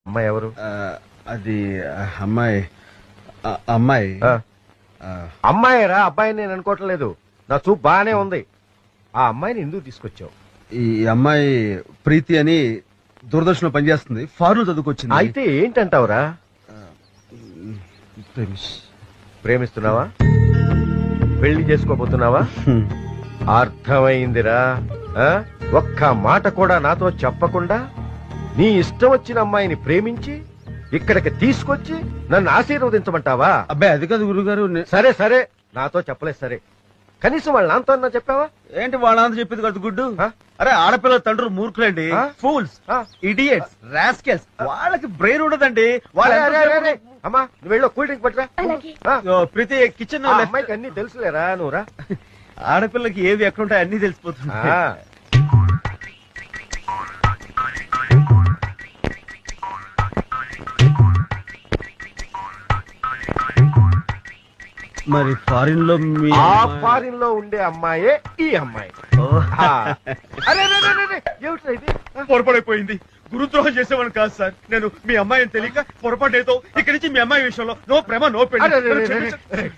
అమ్మాయి ఎవరు? అది అమ్మాయి అమ్మాయి అమ్మాయిరా, అబ్బాయిని నేను అనుకోవట్లేదు. నా చూపు బానే ఉంది. ఆ అమ్మాయిని ఎందుకు తీసుకొచ్చావు? ఈ అమ్మాయి ప్రీతి అని దూరదర్శన్ లో పనిచేస్తుంది. ఫారెన్ చదువుకొచ్చింది. అయితే ఏంటంటావురా? ప్రేమిస్తున్నావా? పెళ్లి చేసుకోబోతున్నావా? అర్థమైందిరా. ఒక్క మాట కూడా నాతో చెప్పకుండా నీ ఇష్టం వచ్చిన అమ్మాయిని ప్రేమించి ఇక్కడికి తీసుకొచ్చి నన్ను ఆశీర్వదించమంటావా? అబ్బాయి అది కాదు గురుగారు. సరే సరే, నాతో చెప్పలేదు సరే. కనీసం వాళ్ళ నాన్నతో అన్నా చెప్పావా? ఏంటి వాళ్ళ నాన్న చెప్పేది కాదు గుడ్డు. అరే ఆడపిల్ల తండ్రులు మూర్ఖులండి, ఫూల్స్, ఇడియట్స్, రాస్కెల్స్. వాళ్ళకి బ్రెయిన్ ఉండదండి. అమ్మా నువ్వు వెళ్ళో కూల్ డ్రింక్ పట్టరా. ప్రీతి కిచెన్ అమ్మాయికి అన్ని తెలుసులేరా, నువ్వురా. ఆడపిల్లకి ఏవి ఎక్కడుంటాయి అన్ని తెలిసిపోతుంది. మరి ఫారిన్ లో ఫారిన్ లో ఉండే అమ్మాయే ఈ అమ్మాయి. అరే ఏమిట్రా ఇది? పొరపాడైపోయింది. గురుద్రోహం చేసేవాడు కాదు సార్. నేను మీ అమ్మాయిని తెలియక పొరపాటు ఏదో ఇక్కడి నుంచి మీ అమ్మాయి విషయంలో నో ప్రేమ నో పెళ్లి.